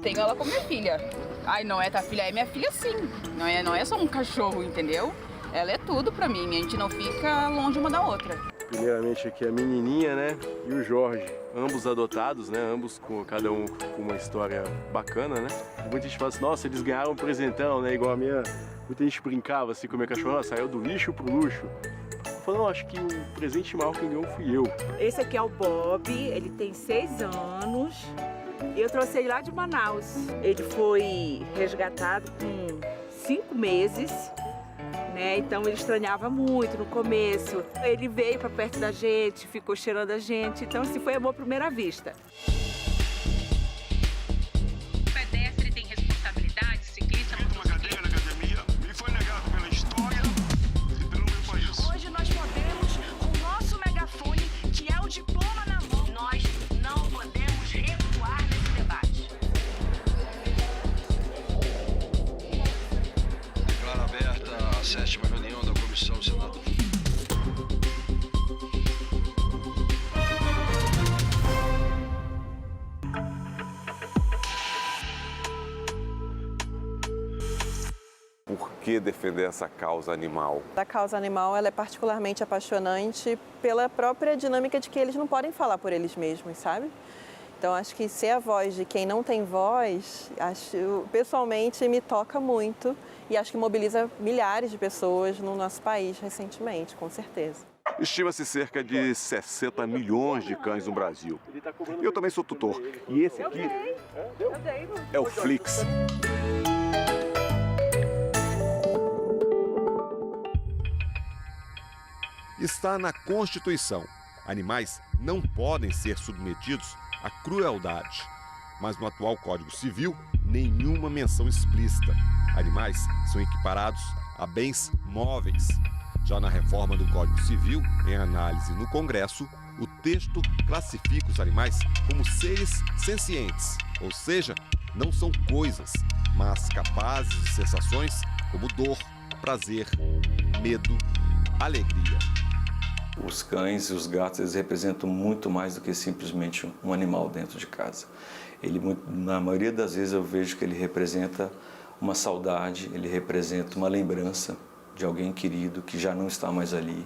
Tenho ela como minha filha. Ai, não é tua filha, é minha filha sim. Não é só um cachorro, entendeu? Ela é tudo pra mim, a gente não fica longe uma da outra. Primeiramente aqui a menininha, né? E o Jorge, ambos adotados, né? Ambos com cada um com uma história bacana, né? Muita gente fala assim, nossa, eles ganharam um presentão, né? Igual a minha... Muita gente brincava assim com a minha cachorra, saiu do lixo pro luxo. Eu falei, não, acho que o presente maior que ganhou fui eu. Esse aqui é o Bob, ele tem 6 anos. Eu trouxe ele lá de Manaus. Ele foi resgatado com 5 meses, né? Então ele estranhava muito no começo. Ele veio para perto da gente, ficou cheirando a gente. Então assim, foi amor à primeira vista. O pedestre tem responsabilidade, ciclista não tem. Cadeira na academia me foi negado pela história e pelo meu país. Hoje nós podemos, com o nosso megafone, que é o diploma na mão, nós não podemos recuar nesse debate. Declaro aberta a 7ª reunião da Comissão Senado. Por que defender essa causa animal? A causa animal ela é particularmente apaixonante pela própria dinâmica de que eles não podem falar por eles mesmos, sabe? Então acho que ser a voz de quem não tem voz, pessoalmente me toca muito e acho que mobiliza milhares de pessoas no nosso país recentemente, com certeza. Estima-se cerca de 60 milhões de cães no Brasil. Eu também sou tutor. E esse aqui é o Flix. Está na Constituição. Animais não podem ser submetidos à crueldade. Mas no atual Código Civil, nenhuma menção explícita. Animais são equiparados a bens móveis. Já na reforma do Código Civil, em análise no Congresso, o texto classifica os animais como seres sencientes, ou seja, não são coisas, mas capazes de sensações como dor, prazer, medo, alegria. Os cães e os gatos, eles representam muito mais do que simplesmente um animal dentro de casa. Na maioria das vezes eu vejo que ele representa uma saudade, ele representa uma lembrança de alguém querido que já não está mais ali.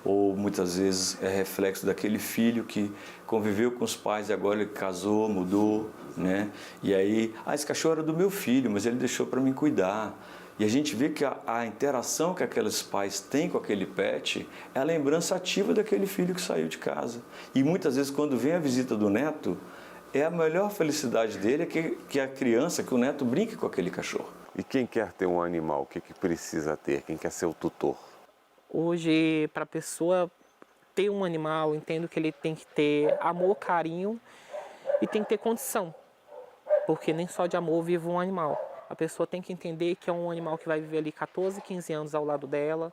Ou muitas vezes é reflexo daquele filho que conviveu com os pais e agora ele casou, mudou, né? E aí, esse cachorro era do meu filho, mas ele deixou para mim cuidar. E a gente vê que a interação que aqueles pais têm com aquele pet é a lembrança ativa daquele filho que saiu de casa. E muitas vezes quando vem a visita do neto, é a melhor felicidade dele que a criança, que o neto brinque com aquele cachorro. E quem quer ter um animal, o que precisa ter? Quem quer ser o tutor? Hoje, para a pessoa ter um animal, entendo que ele tem que ter amor, carinho e tem que ter condição. Porque nem só de amor vive um animal. A pessoa tem que entender que é um animal que vai viver ali 14, 15 anos ao lado dela,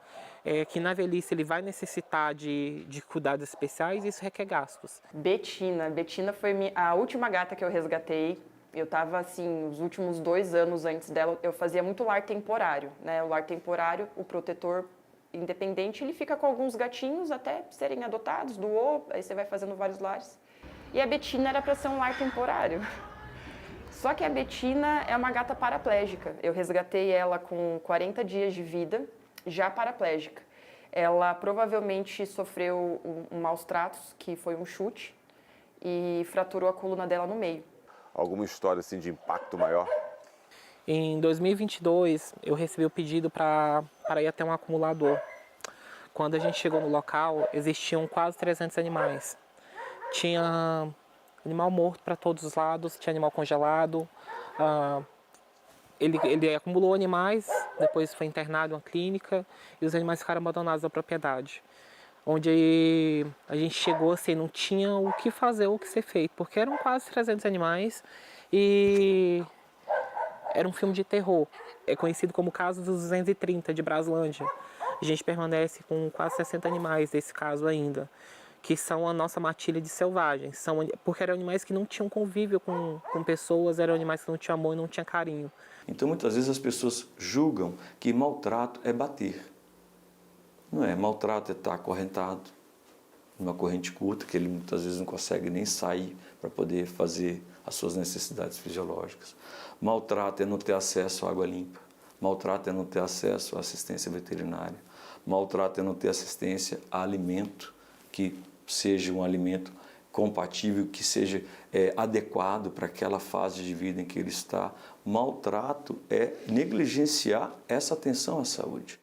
que na velhice ele vai necessitar de cuidados especiais e isso requer gastos. Betina foi a última gata que eu resgatei. Eu estava assim, os últimos 2 anos antes dela, eu fazia muito lar temporário, né? O lar temporário, o protetor independente, ele fica com alguns gatinhos até serem adotados, doou, aí você vai fazendo vários lares. E a Betina era para ser um lar temporário. Só que a Betina é uma gata paraplégica. Eu resgatei ela com 40 dias de vida, já paraplégica. Ela provavelmente sofreu maus tratos, que foi um chute, e fraturou a coluna dela no meio. Alguma história assim de impacto maior? Em 2022, eu recebi o pedido para ir até um acumulador. Quando a gente chegou no local, existiam quase 300 animais. Tinha animal morto para todos os lados, tinha animal congelado. Ele acumulou animais, depois foi internado em uma clínica e os animais ficaram abandonados na propriedade. Onde a gente chegou assim, não tinha o que fazer, o que ser feito, porque eram quase 300 animais e era um filme de terror. É conhecido como o caso dos 230 de Braslândia. A gente permanece com quase 60 animais desse caso ainda, que são a nossa matilha de selvagens, porque eram animais que não tinham convívio com pessoas, eram animais que não tinham amor e não tinham carinho. Então muitas vezes as pessoas julgam que maltrato é bater. Não é, maltrato é estar acorrentado, numa corrente curta, que ele muitas vezes não consegue nem sair para poder fazer as suas necessidades fisiológicas. Maltrato é não ter acesso à água limpa. Maltrato é não ter acesso à assistência veterinária. Maltrato é não ter assistência a alimento, que seja um alimento compatível, que seja adequado para aquela fase de vida em que ele está. Maltrato é negligenciar essa atenção à saúde.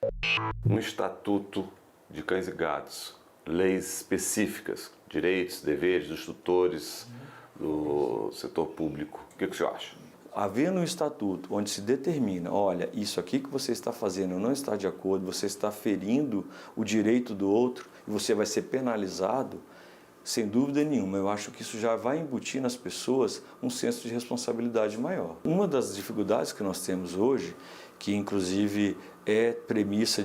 Um estatuto de cães e gatos, leis específicas, direitos, deveres dos tutores do setor público. O que o senhor acha? Havendo um estatuto onde se determina, olha, isso aqui que você está fazendo não está de acordo, você está ferindo o direito do outro e você vai ser penalizado, sem dúvida nenhuma, eu acho que isso já vai embutir nas pessoas um senso de responsabilidade maior. Uma das dificuldades que nós temos hoje, que inclusive é premissa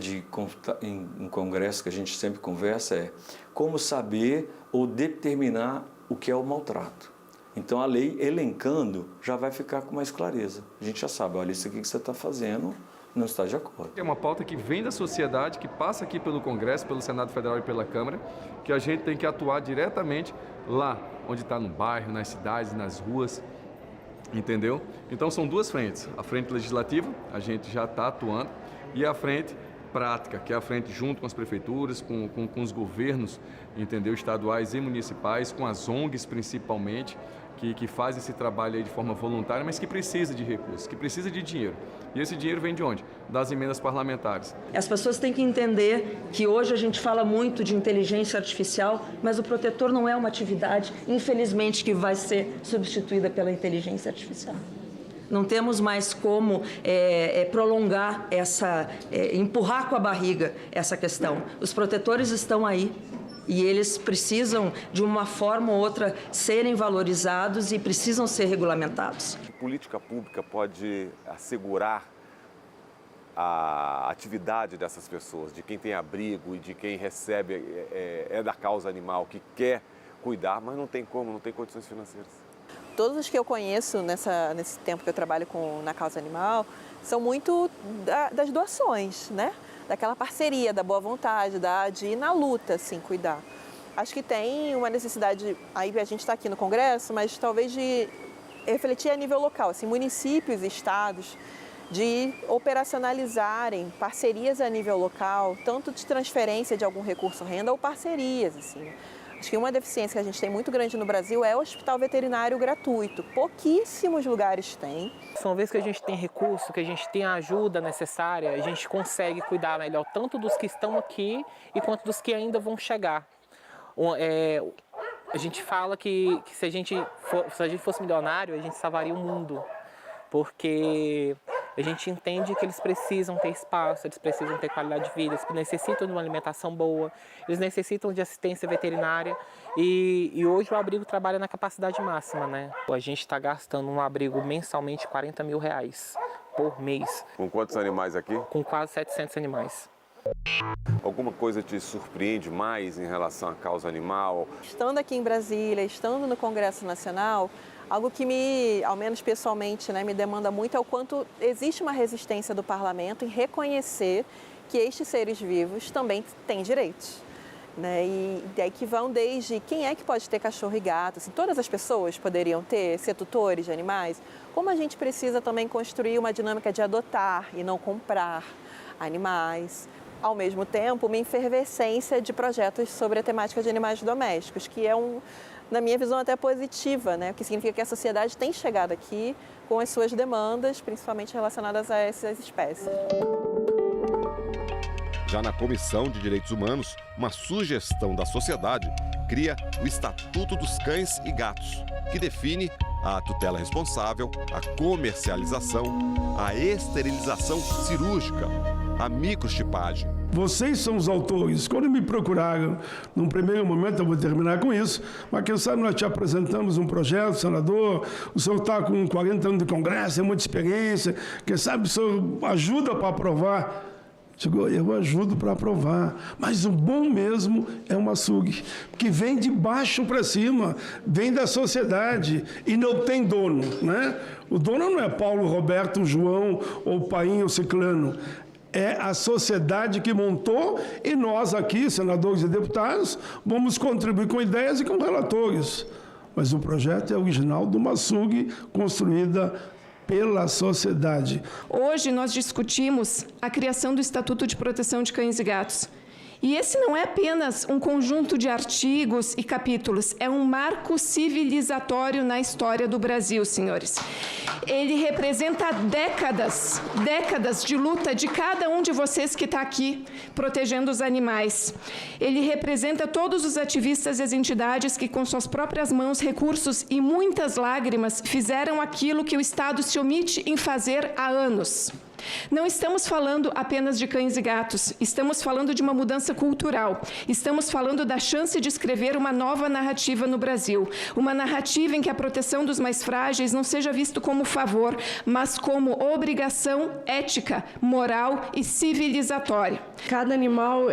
em congresso que a gente sempre conversa, é como saber ou determinar o que é o maltrato. Então a lei, elencando, já vai ficar com mais clareza. A gente já sabe, olha, isso aqui que você está fazendo não está de acordo. É uma pauta que vem da sociedade, que passa aqui pelo Congresso, pelo Senado Federal e pela Câmara, que a gente tem que atuar diretamente lá, onde está no bairro, nas cidades, nas ruas, entendeu? Então são duas frentes. A frente legislativa, a gente já está atuando, e a frente prática, que é a frente junto com as prefeituras, com os governos, entendeu? Estaduais e municipais, com as ONGs principalmente, que faz esse trabalho aí de forma voluntária, mas que precisa de recursos, que precisa de dinheiro. E esse dinheiro vem de onde? Das emendas parlamentares. As pessoas têm que entender que hoje a gente fala muito de inteligência artificial, mas o protetor não é uma atividade, infelizmente, que vai ser substituída pela inteligência artificial. Não temos mais como prolongar empurrar com a barriga essa questão. Os protetores estão aí. E eles precisam, de uma forma ou outra, serem valorizados e precisam ser regulamentados. A política pública pode assegurar a atividade dessas pessoas, de quem tem abrigo e de quem recebe, é da causa animal, que quer cuidar, mas não tem como, não tem condições financeiras. Todos os que eu conheço nesse tempo que eu trabalho na causa animal são muito das doações, né? Daquela parceria, da boa vontade, de ir na luta, assim, cuidar. Acho que tem uma necessidade, aí a gente está aqui no Congresso, mas talvez de refletir a nível local, assim, municípios e estados, de operacionalizarem parcerias a nível local, tanto de transferência de algum recurso renda ou parcerias, assim. Acho que uma deficiência que a gente tem muito grande no Brasil é o hospital veterinário gratuito. Pouquíssimos lugares têm. Uma vez que a gente tem recurso, que a gente tem a ajuda necessária, a gente consegue cuidar melhor tanto dos que estão aqui e quanto dos que ainda vão chegar. A gente fala que se a gente fosse milionário, a gente salvaria o mundo. Porque a gente entende que eles precisam ter espaço, eles precisam ter qualidade de vida, eles necessitam de uma alimentação boa, eles necessitam de assistência veterinária e hoje o abrigo trabalha na capacidade máxima, né? A gente está gastando um abrigo mensalmente R$40 mil por mês. Com quantos animais aqui? Com quase 700 animais. Alguma coisa te surpreende mais em relação à causa animal? Estando aqui em Brasília, estando no Congresso Nacional, algo que ao menos pessoalmente, me demanda muito é o quanto existe uma resistência do parlamento em reconhecer que estes seres vivos também têm direitos. E daí que vão desde quem é que pode ter cachorro e gato, assim, todas as pessoas poderiam ser tutores de animais, como a gente precisa também construir uma dinâmica de adotar e não comprar animais. Ao mesmo tempo, uma efervescência de projetos sobre a temática de animais domésticos, que é na minha visão, até positiva, o que significa que a sociedade tem chegado aqui com as suas demandas, principalmente relacionadas a essas espécies. Já na Comissão de Direitos Humanos, uma sugestão da sociedade cria o Estatuto dos Cães e Gatos, que define a tutela responsável, a comercialização, a esterilização cirúrgica, a microchipagem. Vocês são os autores. Quando me procuraram, num primeiro momento, eu vou terminar com isso, mas quem sabe nós te apresentamos um projeto, senador, o senhor está com 40 anos de Congresso, tem muita experiência, quem sabe o senhor ajuda para aprovar. Eu ajudo para aprovar, mas o bom mesmo é uma SUG, que vem de baixo para cima, vem da sociedade e não tem dono, né? O dono não é Paulo, Roberto, João ou Painho ou Ciclano. É a sociedade que montou e nós aqui, senadores e deputados, vamos contribuir com ideias e com relatores. mas o projeto é original de uma SUG construída pela sociedade. Hoje nós discutimos a criação do Estatuto de Proteção de Cães e Gatos. E esse não é apenas um conjunto de artigos e capítulos, é um marco civilizatório na história do Brasil, senhores. Ele representa décadas de luta de cada um de vocês que está aqui protegendo os animais. Ele representa todos os ativistas e as entidades que, com suas próprias mãos, recursos e muitas lágrimas, fizeram aquilo que o Estado se omite em fazer há anos. Não estamos falando apenas de cães e gatos, estamos falando de uma mudança cultural, estamos falando da chance de escrever uma nova narrativa no Brasil, uma narrativa em que a proteção dos mais frágeis não seja visto como favor, mas como obrigação ética, moral e civilizatória. Cada animal,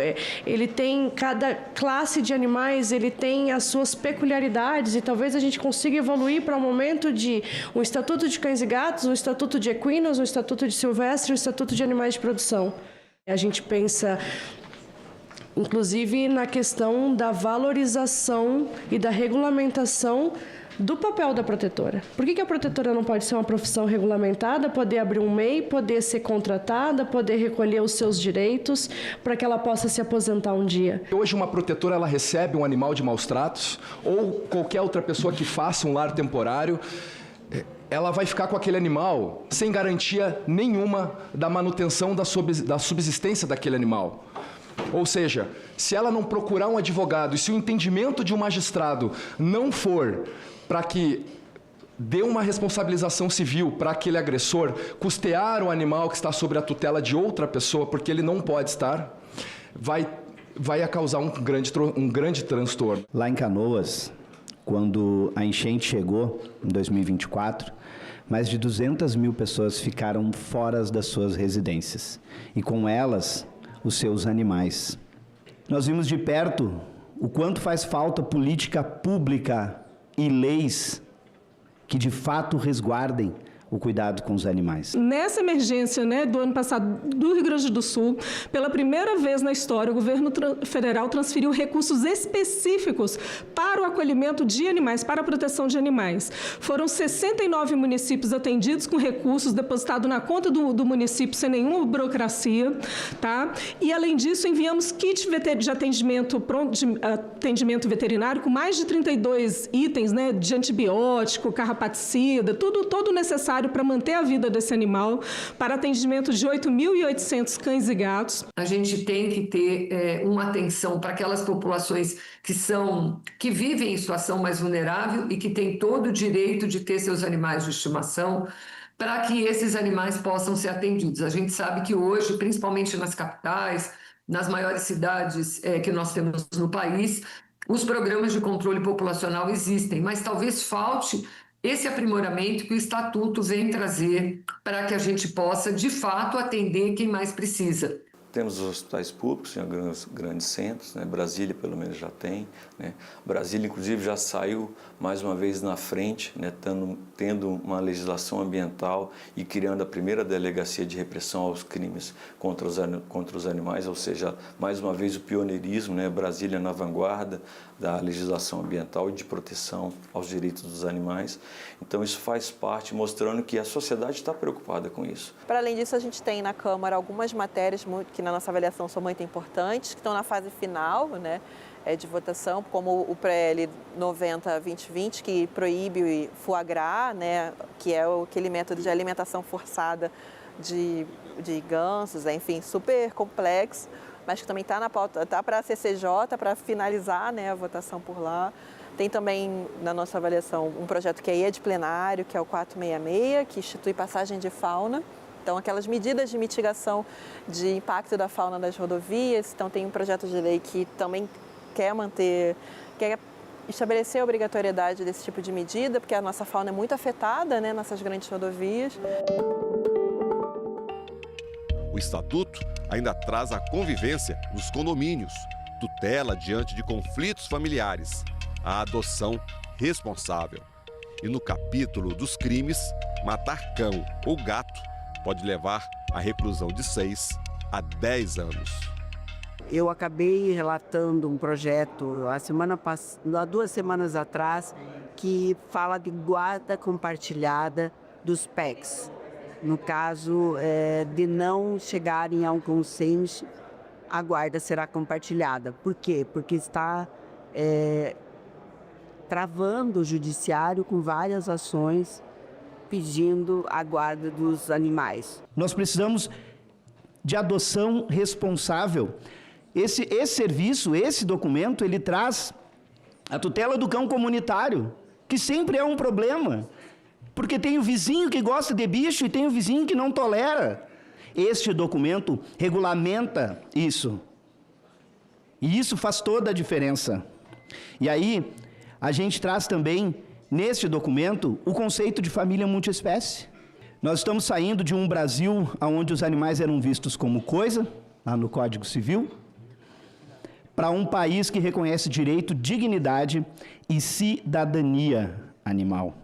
cada classe de animais, ele tem as suas peculiaridades e talvez a gente consiga evoluir para um momento de um estatuto de cães e gatos, um estatuto de equinos, um estatuto de silvestres, o Estatuto de Animais de Produção. A gente pensa, inclusive, na questão da valorização e da regulamentação do papel da protetora. Por que a protetora não pode ser uma profissão regulamentada, poder abrir um MEI, poder ser contratada, poder recolher os seus direitos para que ela possa se aposentar um dia? Hoje uma protetora ela recebe um animal de maus tratos ou qualquer outra pessoa que faça um lar temporário, ela vai ficar com aquele animal sem garantia nenhuma da manutenção da subsistência daquele animal. Ou seja, se ela não procurar um advogado e se o entendimento de um magistrado não for para que dê uma responsabilização civil para aquele agressor custear o animal que está sob a tutela de outra pessoa, porque ele não pode estar, vai causar um grande transtorno. Lá em Canoas, quando a enchente chegou, em 2024, mais de 200 mil pessoas ficaram fora das suas residências e com elas os seus animais. Nós vimos de perto o quanto faz falta política pública e leis que de fato resguardem o cuidado com os animais. Nessa emergência, do ano passado do Rio Grande do Sul, pela primeira vez na história, o governo federal transferiu recursos específicos para o acolhimento de animais, para a proteção de animais. Foram 69 municípios atendidos com recursos depositados na conta do município sem nenhuma burocracia, tá? E, além disso, enviamos kit de atendimento veterinário com mais de 32 itens, de antibiótico, carrapaticida, todo necessário para manter a vida desse animal, para atendimento de 8.800 cães e gatos. A gente tem que ter uma atenção para aquelas populações que vivem em situação mais vulnerável e que têm todo o direito de ter seus animais de estimação, para que esses animais possam ser atendidos. A gente sabe que hoje, principalmente nas capitais, nas maiores cidades que nós temos no país, os programas de controle populacional existem, mas talvez falte esse aprimoramento que o Estatuto vem trazer para que a gente possa, de fato, atender quem mais precisa. Temos os hospitais públicos em grandes centros, Brasília pelo menos já tem. Brasília, inclusive, já saiu mais uma vez na frente, tendo uma legislação ambiental e criando a primeira delegacia de repressão aos crimes contra os animais, ou seja, mais uma vez o pioneirismo, Brasília na vanguarda da legislação ambiental e de proteção aos direitos dos animais. Então isso faz parte, mostrando que a sociedade está preocupada com isso. Para além disso, a gente tem na Câmara algumas matérias que na nossa avaliação são muito importantes, que estão na fase final, de votação, como o PL 90-2020, que proíbe o foie gras, que é aquele método de alimentação forçada de gansos, enfim, super complexo, mas que também está na pauta, está para a CCJ, para finalizar a votação por lá. Tem também, na nossa avaliação, um projeto que aí é de plenário, que é o 466, que institui passagem de fauna. Então, aquelas medidas de mitigação de impacto da fauna das rodovias. Então, tem um projeto de lei que também quer estabelecer a obrigatoriedade desse tipo de medida, porque a nossa fauna é muito afetada, nessas grandes rodovias. O Estatuto ainda traz a convivência nos condomínios, tutela diante de conflitos familiares, a adoção responsável. E no capítulo dos crimes, matar cão ou gato pode levar à reclusão de 6 a 10 anos. Eu acabei relatando um projeto há 2 semanas atrás que fala de guarda compartilhada dos PECs. No caso de não chegarem a um consenso, a guarda será compartilhada. Por quê? Porque está travando o judiciário com várias ações pedindo a guarda dos animais. Nós precisamos de adoção responsável. Esse serviço, esse documento, ele traz a tutela do cão comunitário, que sempre é um problema, porque tem o vizinho que gosta de bicho e tem o vizinho que não tolera. Este documento regulamenta isso. E isso faz toda a diferença. E aí, a gente traz também, neste documento, o conceito de família multiespécie. Nós estamos saindo de um Brasil onde os animais eram vistos como coisa, lá no Código Civil, para um país que reconhece direito, dignidade e cidadania animal.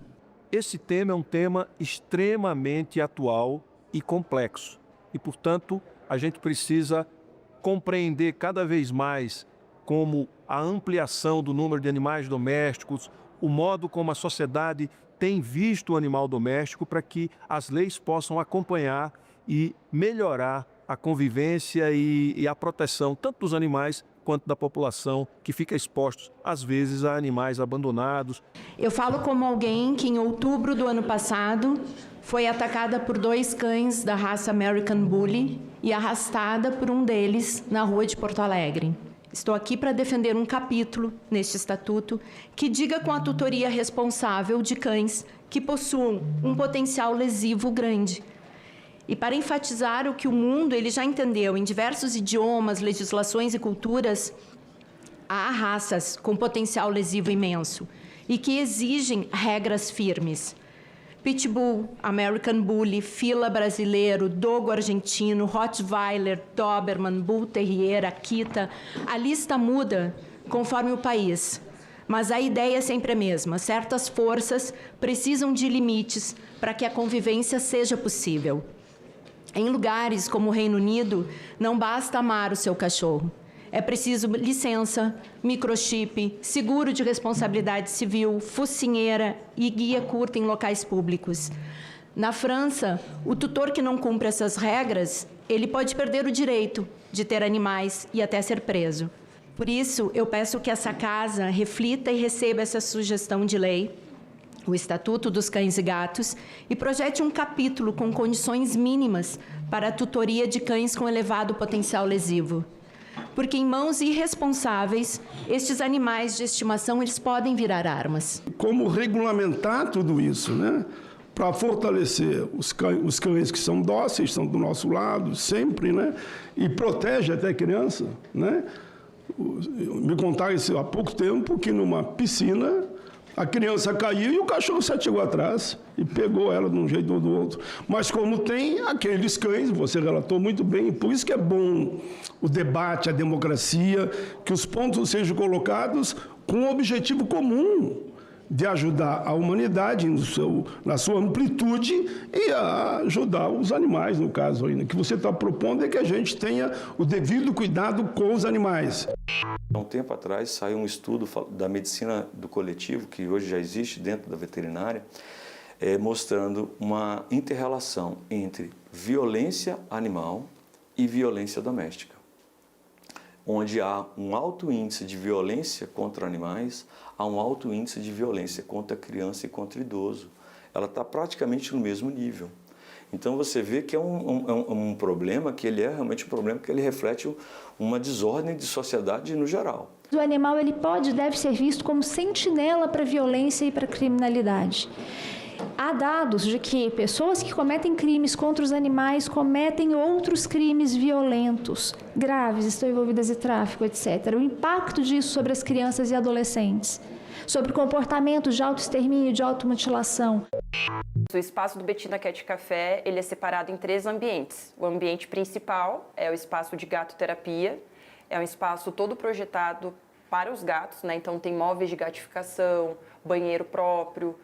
Esse tema é um tema extremamente atual e complexo. E, portanto, a gente precisa compreender cada vez mais como a ampliação do número de animais domésticos, o modo como a sociedade tem visto o animal doméstico para que as leis possam acompanhar e melhorar a convivência e a proteção tanto dos animais quanto da população que fica expostos, às vezes, a animais abandonados. Eu falo como alguém que, em outubro do ano passado, foi atacada por 2 cães da raça American Bully e arrastada por um deles na rua de Porto Alegre. Estou aqui para defender um capítulo neste estatuto que diga com a tutoria responsável de cães que possuam um potencial lesivo grande. E para enfatizar o que o mundo ele já entendeu em diversos idiomas, legislações e culturas, há raças com potencial lesivo imenso e que exigem regras firmes. Pitbull, American Bully, Fila brasileiro, Dogo argentino, Rottweiler, Doberman, Bull Terrier, Akita. A lista muda conforme o país, mas a ideia é sempre a mesma. Certas forças precisam de limites para que a convivência seja possível. Em lugares como o Reino Unido, não basta amar o seu cachorro. É preciso licença, microchip, seguro de responsabilidade civil, focinheira e guia curta em locais públicos. Na França, o tutor que não cumpre essas regras, ele pode perder o direito de ter animais e até ser preso. Por isso, eu peço que essa casa reflita e receba essa sugestão de lei, o Estatuto dos Cães e Gatos, e projete um capítulo com condições mínimas para a tutoria de cães com elevado potencial lesivo. Porque em mãos irresponsáveis, estes animais de estimação eles podem virar armas. Como regulamentar tudo isso, né? Para fortalecer os cães que são dóceis, estão do nosso lado sempre, né? E protege até a criança, né? Me contaram isso há pouco tempo que numa piscina a criança caiu e o cachorro se atirou atrás e pegou ela de um jeito ou do outro. Mas como tem aqueles cães, você relatou muito bem, por isso que é bom o debate, a democracia, que os pontos sejam colocados com um objetivo comum de ajudar a humanidade na sua amplitude e a ajudar os animais, no caso aí. O que você está propondo é que a gente tenha o devido cuidado com os animais. Há um tempo atrás saiu um estudo da medicina do coletivo, que hoje já existe dentro da veterinária, mostrando uma inter-relação entre violência animal e violência doméstica. Onde há um alto índice de violência contra animais, há um alto índice de violência contra criança e contra idoso. Ela está praticamente no mesmo nível. Então você vê que é um problema que ele é realmente um problema que ele reflete uma desordem de sociedade no geral. O animal ele pode e deve ser visto como sentinela para a violência e para a criminalidade. Há dados de que pessoas que cometem crimes contra os animais cometem outros crimes violentos, graves, estão envolvidas em tráfico, etc. O impacto disso sobre as crianças e adolescentes, sobre comportamentos de autoextermínio, de automutilação. O espaço do Bettina Cat Café ele é separado em 3 ambientes. O ambiente principal é o espaço de gatoterapia, é um espaço todo projetado para os gatos, né? Então tem móveis de gatificação, banheiro próprio,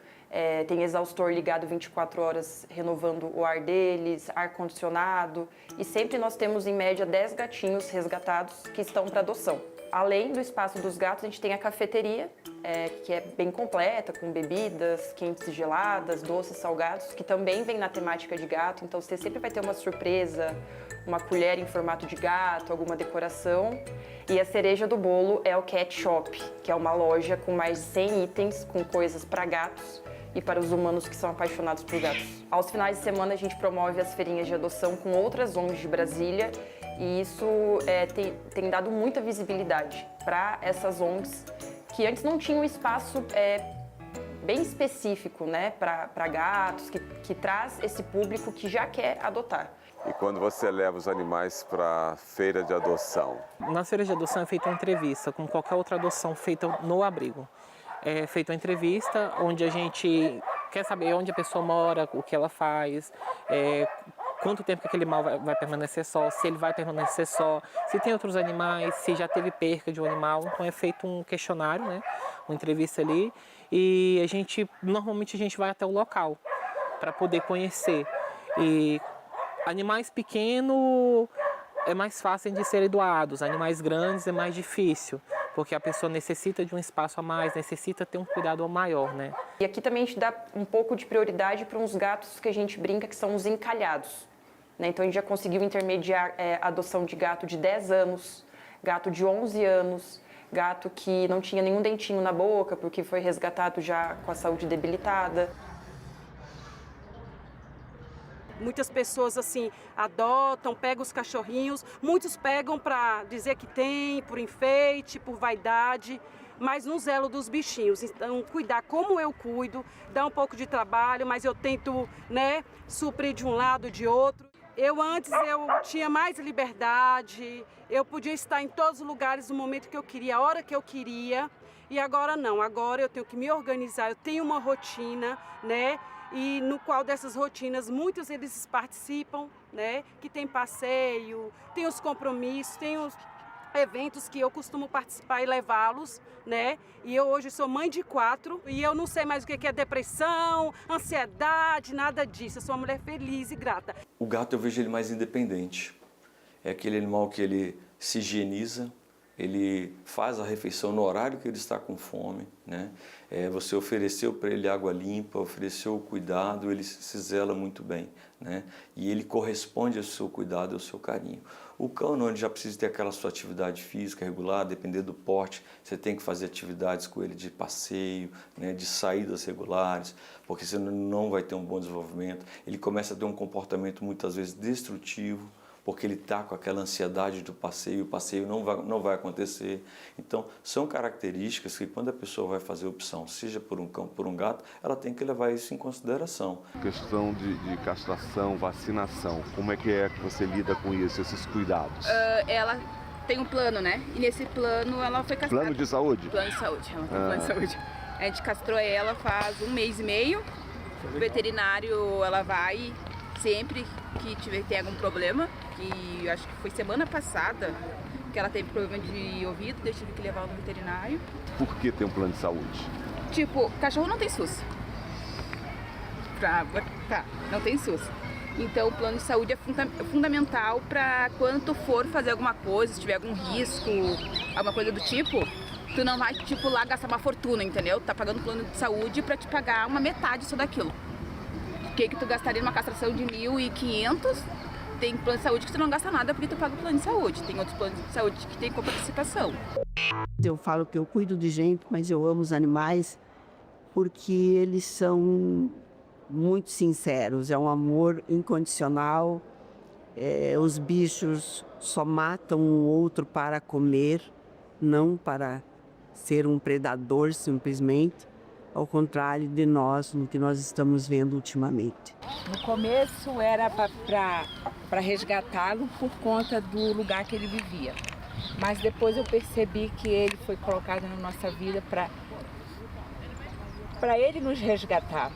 tem exaustor ligado 24 horas renovando o ar deles, ar-condicionado. E sempre nós temos, em média, 10 gatinhos resgatados que estão para adoção. Além do espaço dos gatos, a gente tem a cafeteria, que é bem completa, com bebidas quentes e geladas, doces, salgados, que também vem na temática de gato. Então você sempre vai ter uma surpresa, uma colher em formato de gato, alguma decoração. E a cereja do bolo é o Cat Shop, que é uma loja com mais de 100 itens, com coisas para gatos e para os humanos que são apaixonados por gatos. Aos finais de semana a gente promove as feirinhas de adoção com outras ONGs de Brasília e isso tem dado muita visibilidade para essas ONGs que antes não tinham um espaço bem específico, né, para gatos, que traz esse público que já quer adotar. E quando você leva os animais para a feira de adoção? Na feira de adoção é feita uma entrevista, como qualquer outra adoção feita no abrigo. É feita uma entrevista onde a gente quer saber onde a pessoa mora, o que ela faz, quanto tempo que aquele animal vai permanecer só, se ele vai permanecer só, se tem outros animais, se já teve perca de um animal. Então é feito um questionário, né, uma entrevista ali, e normalmente a gente vai até o local para poder conhecer. E animais pequenos é mais fácil de serem doados, animais grandes é mais difícil, porque a pessoa necessita de um espaço a mais, necessita ter um cuidado maior, né? E aqui também a gente dá um pouco de prioridade para uns gatos que a gente brinca que são os encalhados, né? Então a gente já conseguiu intermediar a adoção de gato de 10 anos, gato de 11 anos, gato que não tinha nenhum dentinho na boca porque foi resgatado já com a saúde debilitada. Muitas pessoas assim adotam, pegam os cachorrinhos, muitos pegam para dizer que tem, por enfeite, por vaidade, mas no zelo dos bichinhos. Então, cuidar como eu cuido, dá um pouco de trabalho, mas eu tento, né, suprir de um lado e de outro. Antes eu tinha mais liberdade, eu podia estar em todos os lugares no momento que eu queria, a hora que eu queria, e agora não, agora eu tenho que me organizar, eu tenho uma rotina, né? E no qual dessas rotinas, muitos eles participam, né? Que tem passeio, tem os compromissos, tem os eventos que eu costumo participar e levá-los, né? E eu hoje sou mãe de 4 e eu não sei mais o que é depressão, ansiedade, nada disso. Eu sou uma mulher feliz e grata. O gato eu vejo ele mais independente. É aquele animal que ele se higieniza, ele faz a refeição no horário que ele está com fome, né? Você ofereceu para ele água limpa, ofereceu o cuidado, ele se zela muito bem, né? E ele corresponde ao seu cuidado, ao seu carinho. O cão não, ele já precisa ter aquela sua atividade física regular, depender do porte, você tem que fazer atividades com ele de passeio, né? De saídas regulares, porque senão não vai ter um bom desenvolvimento. Ele começa a ter um comportamento muitas vezes destrutivo, porque ele está com aquela ansiedade do passeio, o passeio não vai acontecer. Então, são características que quando a pessoa vai fazer opção, seja por um cão, por um gato, ela tem que levar isso em consideração. Questão de castração, vacinação, como é que você lida com isso, esses cuidados? Ela tem um plano, né? E nesse plano ela foi castrada. Plano de saúde? Plano de saúde, ela tem plano de saúde. A gente castrou ela faz 1 mês e meio. O veterinário, ela vai sempre que tem algum problema, que acho que foi semana passada que ela teve problema de ouvido, eu tive que levar ela no veterinário. Por que tem um plano de saúde? Tipo, cachorro não tem SUS. Não tem SUS. Então o plano de saúde é fundamental para quando tu for fazer alguma coisa, se tiver algum risco, alguma coisa do tipo, tu não vai, tipo, lá gastar uma fortuna, entendeu? Tu tá pagando o plano de saúde para te pagar uma metade disso daquilo. O que tu gastaria numa castração de 1.500, tem plano de saúde que tu não gasta nada porque tu paga o plano de saúde. Tem outros planos de saúde que tem coparticipação. Eu falo que eu cuido de gente, mas eu amo os animais porque eles são muito sinceros. É um amor incondicional. Os bichos só matam o outro para comer, não para ser um predador simplesmente. Ao contrário de nós, no que nós estamos vendo ultimamente. No começo era para resgatá-lo por conta do lugar que ele vivia. Mas depois eu percebi que ele foi colocado na nossa vida para ele nos resgatar.